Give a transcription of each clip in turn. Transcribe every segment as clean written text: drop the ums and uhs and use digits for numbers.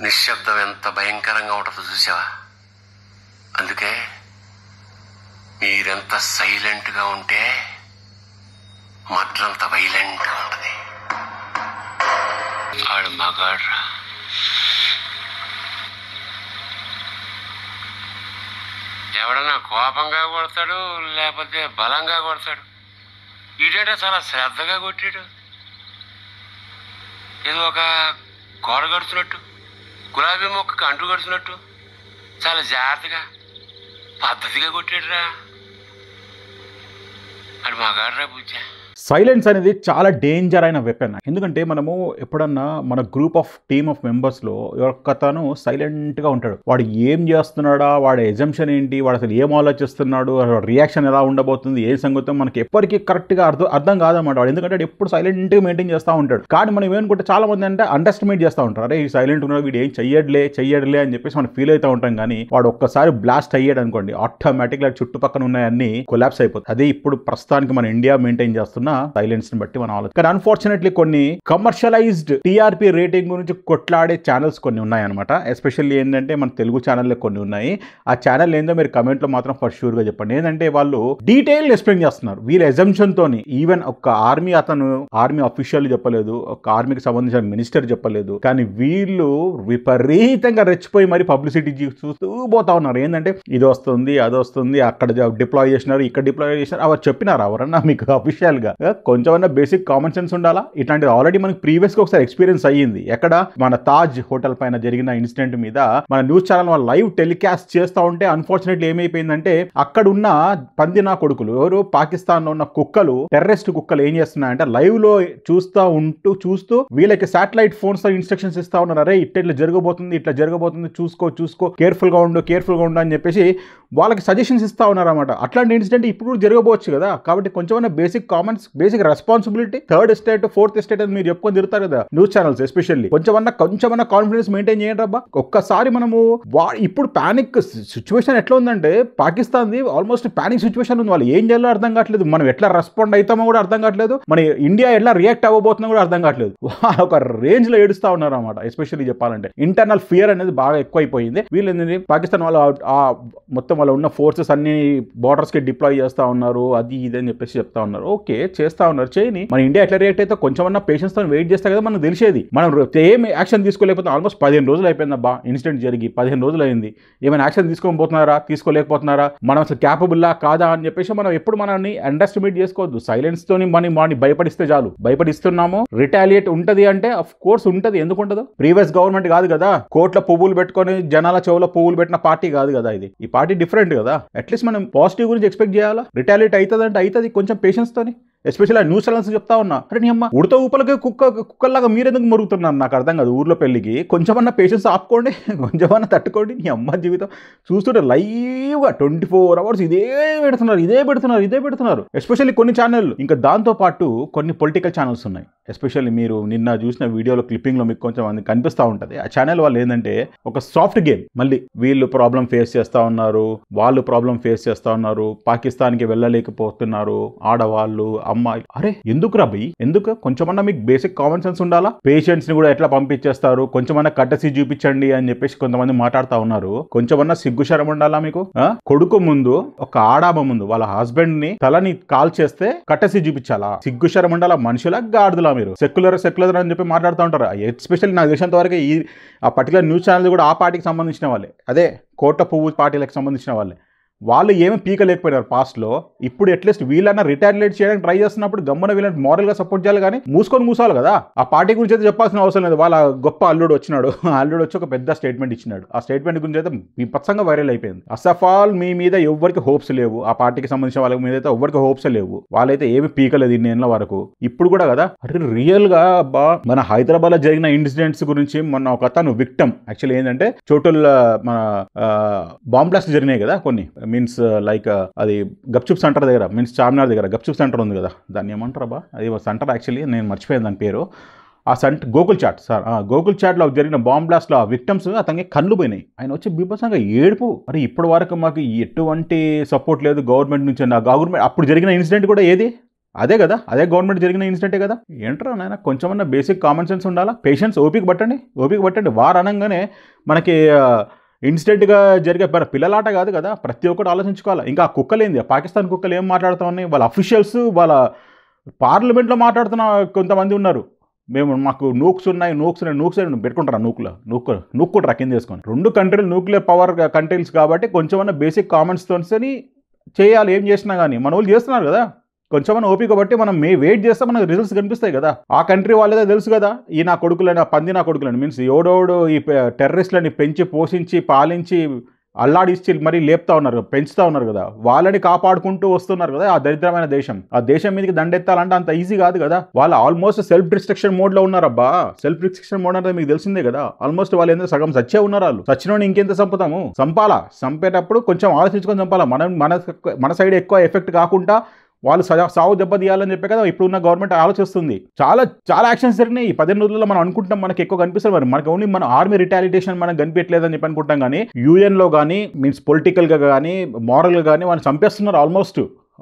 నిశ్శబ్దం ఎంత భయంకరంగా ఉంటుందో చూసావా? అందుకే మీరెంత సైలెంట్గా ఉంటే మర్డర్ అంత వైలెంట్గా ఉంటుంది. ఆడు మగాడ్రా. ఎవడన్నా కోపంగా కొడతాడు, లేకపోతే బలంగా కొడతాడు. ఈడేటా చాలా శ్రద్ధగా కొట్టాడు. ఏదో ఒక గోడ కడుతున్నట్టు, గులాబీ మొక్కకు అంటు కడుతున్నట్టు చాలా జాగ్రత్తగా పద్ధతిగా కొట్టాడురా. అది మగాడ్రా బుజ్జా. సైలెన్స్ అనేది చాలా డేంజర్ అయిన వెపన్. ఎందుకంటే మనము ఎప్పుడన్నా మన గ్రూప్ ఆఫ్ టీమ్ ఆఫ్ మెంబర్స్లో ఒక్కతను సైలెంట్గా ఉంటాడు. వాడు ఏం చేస్తున్నాడా, వాడి ఎజంప్షన్ ఏంటి, వాడు అసలు ఏం ఆలోచిస్తున్నాడు, రియాక్షన్ ఎలా ఉండబోతుంది, ఏ సంగతం మనకి ఎప్పటికీ కరెక్ట్గా అర్థం కాదన్నమాట వాడు. ఎందుకంటే వాడు ఎప్పుడు సైలెంట్గా మెయింటైన్ చేస్తూ ఉంటాడు. కానీ మనం ఏమనుకుంటే చాలా మంది అంటే అండర్ ఎస్టిమేట్ చేస్తూ ఉంటారు. అరే ఈ సైలెంట్ ఉన్నాడు, వీడు ఏం చెయ్యడులే అని చెప్పేసి మనం ఫీల్ అవుతూ ఉంటాం. కానీ వాడు ఒక్కసారి బ్లాస్ట్ అయ్యాడు అనుకోండి, ఆటోమేటిక్గా చుట్టుపక్కల ఉన్నాయన్నీ కొలాప్స్ అయిపోతుంది. అదే ఇప్పుడు ప్రస్తుతానికి మన ఇండియా మెయింటైన్ చేస్తున్న సైలెన్స్ ని బట్టి మనం ఆలోచన. కానీ అన్ఫార్చునేట్లీ కొన్ని కమర్షియలైజ్డ్ టీఆర్పీ రేటింగ్ గురించి కొట్లాడే ఛానల్స్ కొన్ని ఉన్నాయన్నమాట. ఎస్పెషల్లీ ఏంటంటే మన తెలుగు ఛానల్లో కొన్ని ఉన్నాయి. ఆ ఛానల్ ఏందో మీరు కమెంట్లో మాత్రం ఫర్ షూర్ గా చెప్పండి. ఏంటంటే వాళ్ళు డీటెయిల్ ఎక్స్ప్లెయిన్ చేస్తున్నారు వీళ్ళ ఎజంప్షన్ తోని. ఈవెన్ ఒక ఆర్మీ అఫీషియల్ చెప్పలేదు, ఒక ఆర్మీకి సంబంధించిన మినిస్టర్ చెప్పలేదు. కానీ వీళ్ళు విపరీతంగా రెచ్చిపోయి మరి పబ్లిసిటీ చూస్తూ పోతా ఉన్నారు. ఏంటంటే ఇది వస్తుంది, అది వస్తుంది, అక్కడ డిప్లాయ్ చేసినారు, ఇక్కడ డిప్లాయ్ చేసినారు. అవి చెప్పినారు ఎవరన్నా మీకు అఫీషియల్ గా? కొంచెమన్నా బేసిక్ కామన్ సెన్స్ ఉండాలా. ఇట్లాంటిది ఆల్రెడీ మనకి ప్రీవియస్ గా ఒకసారి ఎక్స్పీరియన్స్ అయ్యింది. ఎక్కడ మన తాజ్ హోటల్ పైన జరిగిన ఇన్సిడెంట్ మీద మన న్యూస్ ఛానల్ వాళ్ళు లైవ్ టెలికాస్ట్ చేస్తూ ఉంటే అన్ఫార్చునేట్లీ ఏమైపోయిందంటే అక్కడ ఉన్న పందినా కొడుకులు ఎవరు పాకిస్తాన్ లో ఉన్న కుక్కలు, టెర్రరిస్ట్ కుక్కలు ఏం చేస్తున్నాయంటే లైవ్ లో చూస్తూ వీళ్ళకి శాటిలైట్ ఫోన్స్ తో ఇన్స్ట్రక్షన్స్ ఇస్తా ఉన్నారు. అరే ఇట్లా జరగబోతుంది, చూసుకో, కేర్ఫుల్ గా ఉండు అని చెప్పేసి వాళ్ళకి సజెషన్స్ ఇస్తా ఉన్నారు అన్నమాట. అట్లాంటి ఇన్సిడెంట్ ఇప్పుడు జరగబోచ్చు కదా. కాబట్టి కొంచెమైనా basic Commons, basic responsibility, third estate, fourth estate అని మీరు చెప్పుకొని తిరుగుతారు కదా న్యూస్ ఛానల్స్ ఎస్పెషల్లీ. కొంచెమన్నా కాన్ఫిడెన్స్ మెయింటైన్ చేయండి రబ్బా. ఒక్కసారి మనము ఇప్పుడు పానిక్ సిచ్యువేషన్ ఎట్లా ఉందంటే Pakistan the almost panic situation ఉంది. వాళ్ళు ఏం చేయాలో అర్థం కావట్లేదు, మనం ఎట్లా రెస్పాండ్ అవుతామో కూడా అర్థం కావట్లేదు, మన ఇండియా ఎట్లా రియాక్ట్ అవ్వబోతుందో కూడా అర్థం కావట్లేదు. ఒక రేంజ్ లో ఏడుస్తా ఉన్నారు అన్నమాట. ఎస్పెషల్లీ చెప్పాలంటే ఇంటర్నల్ ఫియర్ అనేది బాగా ఎక్కువైపోయింది. వీళ్ళు ఏంటంటే పాకిస్తాన్ వాళ్ళు మొత్తం వాళ్ళు ఉన్న ఫోర్సెస్ అన్ని బార్డర్స్ కి డిప్లాయ్ చేస్తా ఉన్నారు, అది ఇది అని చెప్పేసి చెప్తా ఉన్నారు. ఓకే చేస్తా ఉన్నారు, చేయని. మన ఇండియా ఎట్లా రియాక్ట్ అయితే కొంచెమన్నా పేషెన్స్ తో వెయిట్ చేస్తా కదా మనకు తెలిసేది. మనం ఏం యాక్షన్ తీసుకోలేకపోతే ఆల్మోస్ట్ 15 రోజులు అయిపోయింది అబ్బా ఇన్సిడెంట్ జరిగి, 15 రోజులు అయింది. ఏమైనా యాక్షన్ తీసుకోలేకపోతున్నారా, మనం అసలు క్యాపబుల్లా కాదా అని చెప్పేసి మనం ఎప్పుడు మనల్ని అండర్ ఎస్టిమేట్ చేసుకోవద్దు. సైలెన్స్ తోని మనం భయపడిస్తే చాలు. భయపడిస్తున్నాము, రిటాలియేట్ ఉంటది అంటే అఫ్ కోర్స్ ఉంటది, ఎందుకు ఉండదు? ప్రీవియస్ గవర్నమెంట్ కాదు కదా, కోట్ల పువ్వులు పెట్టుకొని జనాల చెవుల పువ్వులు పెట్టిన పార్టీ కాదు కదా ఇది. ఈ పార్టీ డిఫరెంట్ కదా. అట్లీస్ట్ మనం పాజిటివ్ గురించి ఎక్స్పెక్ట్ చేయాలా. రిటాలియేట్ అవుతుంది అంటే అవుతుంది కొంచెం పేషెన్స్ తోని. ఎస్పెషల్లీ న్యూస్ ఛానల్స్ చెప్తా ఉన్నా, అరే నీ అమ్మ ఉడత ఊపలకి కుక్కల్లాగా మీరెందుకు మరుగుతున్నారు నాకు అర్థం కాదు. ఊర్లో పెళ్లికి కొంచెమన్నా పేషెన్స్ ఆపుకోండి, కొంచెమన్నా తట్టుకోండి. నీ అమ్మ జీవితం చూస్తుంటే లైవ్గా 24 hours ఇదే పెడుతున్నారు. ఎస్పెషల్లీ కొన్ని ఛానళ్ళు, ఇంకా దాంతో పాటు కొన్ని పొలిటికల్ ఛానల్స్ ఉన్నాయి. ఎస్పెషల్లీ మీరు నిన్న చూసిన వీడియోలో క్లిప్పింగ్లో మీకు కొంచెం అది కనిపిస్తూ ఉంటుంది. ఆ ఛానల్ వాళ్ళు ఏంటంటే ఒక సాఫ్ట్ గేమ్, మళ్ళీ వీళ్ళు ప్రాబ్లం ఫేస్ చేస్తూ ఉన్నారు, వాళ్ళు ప్రాబ్లం ఫేస్ చేస్తూ ఉన్నారు, పాకిస్తాన్కి వెళ్ళలేకపోతున్నారు ఆడవాళ్ళు, అమ్మాయి. అరే ఎందుకు రబీ, ఎందుకు? కొంచెమన్నా మీకు బేసిక్ కామన్ సెన్స్ ఉండాలా. పేషెంట్స్ ని కూడా ఎట్లా పంపించేస్తారు, కొంచెమన్నా కట్టసి చూపించండి అని చెప్పేసి కొంతమంది మాట్లాడుతూ ఉన్నారు. కొంచెమన్నా సిగ్గుశరం ఉండాలా మీకు? కొడుకు ముందు, ఒక ఆడామ ముందు వాళ్ళ హస్బెండ్ ని తలని కాల్ చేస్తే కట్టసి చూపించాలా? సిగ్గుశరం ఉండాలా? మనుషులా గాడిదలా మీరు? సెక్యులర్ అని చెప్పి మాట్లాడుతూ ఉంటారు. ఎస్పెషల్లీ నాకు తెలిసినంత వరకు ఆ పర్టికులర్ న్యూస్ ఛానల్ కూడా ఆ పార్టీకి సంబంధించిన వాళ్ళే, అదే కోట పువ్వు పార్టీలకు సంబంధించిన వాళ్ళే. వాళ్ళు ఏమి పీకలేకపోయినారు పాస్ట్లో. ఇప్పుడు అట్లీస్ట్ వీళ్ళన్నా రిటాలియేట్ చేయడానికి ట్రై చేస్తున్నప్పుడు గమ్మున వీళ్ళని మోరల్గా సపోర్ట్ చేయాలి, కానీ మూసాలి కదా. ఆ పార్టీ గురించి అయితే చెప్పాల్సిన అవసరం లేదు. వాళ్ళ గొప్ప అల్లుడు వచ్చినాడు, అల్లుడు వచ్చి ఒక పెద్ద స్టేట్మెంట్ ఇచ్చినాడు. ఆ స్టేట్మెంట్ గురించి అయితే విపత్సంగా వైరల్ అయిపోయింది. అసఫ్ ఆల్ మీ మీద ఎవరికి హోప్స్ లేవు, ఆ పార్టీకి సంబంధించిన వాళ్ళ మీద అయితే ఎవరికి హోప్స్ లేవు. వాళ్ళైతే ఏమి పీకలేదు ఇన్నేళ్ళ వరకు. ఇప్పుడు కూడా కదా, అరే రియల్ గా మన హైదరాబాద్ లో జరిగిన ఇన్సిడెంట్స్ గురించి మొన్న ఒక అతను విక్టమ్, యాక్చువల్లీ ఏంటంటే చోటుల మన బాంబ్ బ్లాస్ట్ జరిగినాయి కదా కొన్ని, మీన్స్ లైక్ అది గప్చుప్ సెంటర్ దగ్గర, మీన్స్ చార్మినార్ దగ్గర గప్చుప్ సెంటర్ ఉంది కదా, దాన్ని ఏమంటారా అది సెంటర్, యాక్చువల్లీ నేను మర్చిపోయాను దాని పేరు. ఆ గోకుల్ చాట్లో జరిగిన బాంబ్ బ్లాస్ట్లో ఆ విక్టమ్స్ అతనికి కళ్ళు పోయినాయి. ఆయన వచ్చి బీభత్సంగా ఏడుపు. మరి ఇప్పటి వరకు మాకు ఎటువంటి సపోర్ట్ లేదు గవర్నమెంట్ నుంచి. గవర్నమెంట్ అప్పుడు జరిగిన ఇన్సిడెంట్ కూడా ఏది అదే కదా, అదే గవర్నమెంట్ జరిగిన ఇన్సిడెంటే కదా. ఏంట్రా నాయన, కొంచెమన్నా బేసిక్ కామన్ సెన్స్ ఉండాలా, పేషెన్స్, ఓపిక పట్టండి. వారు అనగానే మనకి ఇన్స్టెంట్గా జరిగే పిల్లలాట కాదు కదా, ప్రతి ఒక్కటి ఆలోచించుకోవాలి. ఇంకా ఆ కుక్కలేంది, పాకిస్తాన్ కుక్కలు ఏం మాట్లాడుతూ ఉన్నాయి, వాళ్ళ అఫీషియల్స్ వాళ్ళ పార్లమెంట్లో మాట్లాడుతున్న కొంతమంది ఉన్నారు. మాకు నూక్స్ పెట్టుకుంటారా, నూక్కుంటారా కింద వేసుకొని. 2 కంట్రీలు న్యూక్లియర్ పవర్ కంట్రీస్ కాబట్టి కొంచెమన్నా బేసిక్ కామన్స్ తోని చేయాలి. ఏం చేసినా కానీ మన వాళ్ళు చేస్తున్నారు కదా, కొంచెమన్నా ఓపిక బట్టి మనం వెయిట్ చేస్తే మనకు రిజల్ట్స్ కనిపిస్తాయి కదా. ఆ కంట్రీ వాళ్ళదే తెలుసు కదా, ఈ నా కొడుకులని, పంది నా కొడుకులని మీన్స్ ఎవడోడు ఈ టెర్రరిస్టులని పెంచి పోషించి పాలించి అల్లాడిచ్చి మరీ లేపుతా ఉన్నారు, పెంచుతా ఉన్నారు కదా, వాళ్ళని కాపాడుకుంటూ వస్తున్నారు కదా. ఆ దరిద్రమైన దేశం, ఆ దేశం మీదకి దండెత్తాలంటే అంత ఈజీ కాదు కదా. వాళ్ళు ఆల్మోస్ట్ సెల్ఫ్ రిస్ట్రిక్షన్ మోడ్లో ఉన్నారబ్బా. సెల్ఫ్ రిస్ట్రిక్షన్ మోడ్ అంటే మీకు తెలిసిందే కదా. ఆల్మోస్ట్ వాళ్ళు ఏంటో సగం సచ్చే ఉన్నారు. వాళ్ళు సచ్చినోని ఇంకెంత చంపుతాము, చంపేటప్పుడు కొంచెం ఆలోచించుకొని చంపాలా. మన సైడ్ ఎక్కువ ఎఫెక్ట్ కాకుండా వాళ్ళు సావు దెబ్బతీయాలని చెప్పే కదా ఇప్పుడున్న గవర్నమెంట్ ఆలోచిస్తుంది. చాలా చాలా యాక్షన్స్ జరిగినాయి ఈ 15 రోజుల్లో. మనం అనుకుంటాం మనకి ఎక్కువ కనిపిస్తుంది, మరి మనకి ఓన్లీ మన ఆర్మీ రిటాలిటేషన్ మనకు కనిపించలేదని చెప్పి అనుకుంటాం. కానీ యూఎన్లో కానీ మీన్స్ పొలిటికల్గా కానీ మారల్గా కానీ వాళ్ళని చంపేస్తున్నారు.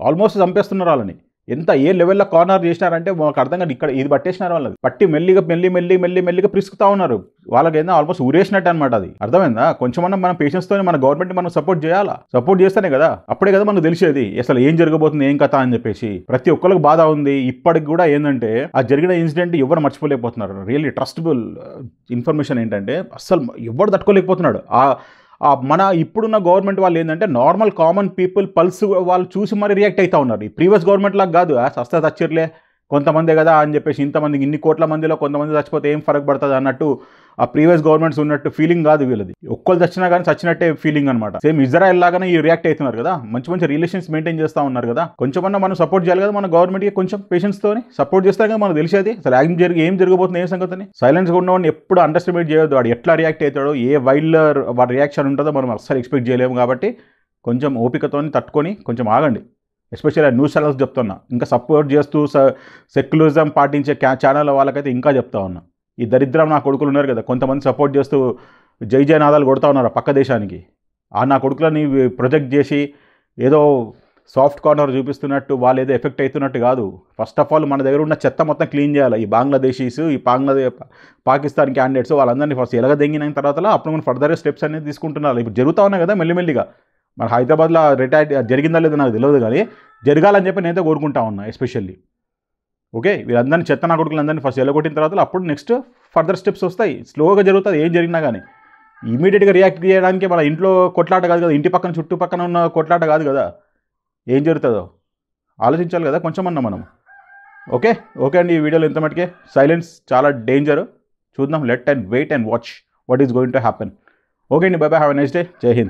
ఆల్మోస్ట్ చంపేస్తున్నారు వాళ్ళని. ఏ లెవెల్లో కార్నర్ చేసినారంటే మాకు అర్థం కాదు. ఇక్కడ ఇది పట్టేసినారు వాళ్ళకి, పట్టి మెల్లిగా పిసుకుతా ఉన్నారు. వాళ్ళకి ఏందో ఆల్మోస్ట్ ఊరేసినట్టు అనమాట. అది అర్థమైందా? కొంచెమన్నా మనం పేషెన్స్తో మన గవర్నమెంట్ మనం సపోర్ట్ చేయాలా. సపోర్ట్ చేస్తేనే కదా, అప్పుడే కదా మనకు తెలిసేది అసలు ఏం జరగబోతుంది, ఏం కథ అని చెప్పేసి. ప్రతి ఒక్కరికి బాధ ఉంది. ఇప్పటికి కూడా ఏంటంటే ఆ జరిగిన ఇన్సిడెంట్ ఎవరు మర్చిపోలేకపోతున్నారు. రియల్లీ ట్రస్టబుల్ ఇన్ఫర్మేషన్ ఏంటంటే అసలు ఎవరు తట్టుకోలేకపోతున్నాడు. మన ఇప్పుడున్న గవర్నమెంట్ వాళ్ళు ఏంటంటే నార్మల్ కామన్ పీపుల్ పల్స్ వాళ్ళు చూసి మరి రియాక్ట్ అవుతా ఉన్నారు. ఈ ప్రీవియస్ గవర్నమెంట్ లాగా కాదు, సస్తా చచ్చిర్లే కొంతమందే కదా అని చెప్పేసి ఇంతమందికి ఇన్ని కోట్ల మందిలో కొంతమంది చచ్చిపోతే ఏం ఫరక్ పడుతుంది అన్నట్టు ఆ ప్రీవియస్ గవర్నమెంట్స్ ఉన్నట్టు ఫీలింగ్ కాదు వీళ్ళది. ఒక్కళ్ళు చచ్చినా కానీ చచ్చినట్టే ఫీలింగ్ అనమాట. సేమ్ ఇజ్రాయెల్ లాగానే ఈ రియాక్ట్ అవుతున్నారు కదా. మంచి రిలేషన్స్ మెయింటైన్ చేస్తూ ఉన్నారు కదా. కొంచెమన్నా మనం సపోర్ట్ చేయాలి కదా మన గవర్నమెంట్కి. కొంచెం పేషెన్స్తో సపోర్ట్ చేస్తే కదా మనకు తెలిసేది అసలు ఏం జరగబోతుంది, ఏ సంగతిని. సైలెన్స్గా ఉన్నవాడిని ఎప్పుడు అండర్ ఎస్టిమేట్ చేయొద్దు. వాడు ఎట్లా రియాక్ట్ అవుతాడో, ఏ వైల్డర్ వాడి రియాక్షన్ ఉంటుందో మనం అస్సలు ఎక్స్పెక్ట్ చేయలేము. కాబట్టి కొంచెం ఓపికతో తట్టుకొని కొంచెం ఆగండి. ఎస్పెషల్లీ న్యూస్ ఛానల్స్ చెప్తున్నా, ఇంకా సపోర్ట్ చేస్తూ సెక్యులరిజం పాటించే ఛానల్ వాళ్ళకైతే ఇంకా చెప్తా ఉన్నా, ఈ దరిద్రం నా కొడుకులు ఉన్నారు కదా, కొంతమంది సపోర్ట్ చేస్తూ జై నాదాలు కొడతా ఉన్నారు పక్క దేశానికి. నా కొడుకులని ప్రొజెక్ట్ చేసి ఏదో సాఫ్ట్ కార్నర్ చూపిస్తున్నట్టు, వాళ్ళు ఏదో ఎఫెక్ట్ అవుతున్నట్టు కాదు. ఫస్ట్ ఆఫ్ ఆల్ మన దగ్గర ఉన్న చెత్త మొత్తం క్లీన్ చేయాలి. ఈ బంగ్లాదేశీస్, ఈ పాకిస్తాన్ క్యాండిడేట్స్ వాళ్ళందరినీ ఫస్ట్ ఎలగదెంగిన తర్వాత అప్పుడు మనం ఫర్దర్ స్టెప్స్ అనేది తీసుకుంటున్నారు. ఇప్పుడు జరుగుతూ ఉన్నాయి కదా మెల్లిమెల్లిగా. మన హైదరాబాద్లో రిటైర్ జరిగిందా లేదో నాకు తెలియదు, కానీ జరగాలని చెప్పి నేనైతే కోరుకుంటా ఉన్నా ఎస్పెషల్లీ. ఓకే, వీళ్ళందరినీ చెత్త నా కొడుకులందరినీ ఫస్ట్ ఎలగొట్టిన తర్వాత అప్పుడు నెక్స్ట్ ఫర్దర్ స్టెప్స్ వస్తాయి. స్లోగా జరుగుతుంది ఏం జరిగినా కానీ. ఇమీడియట్గా రియాక్ట్ చేయడానికి మన ఇంట్లో కొట్లాట కాదు కదా, ఇంటి పక్కన చుట్టుపక్కన ఉన్న కొట్లాట కాదు కదా. ఏం జరుగుతుందో ఆలోచించాలి కదా కొంచెమన్నా మనం. ఓకే అండి, ఈ వీడియోలో ఇంత మటుకే. సైలెన్స్ చాలా డేంజర్. చూద్దాం, let and wait and watch what is going to happen. Okay అండి, bye bye, have a nice day. Jai Hind.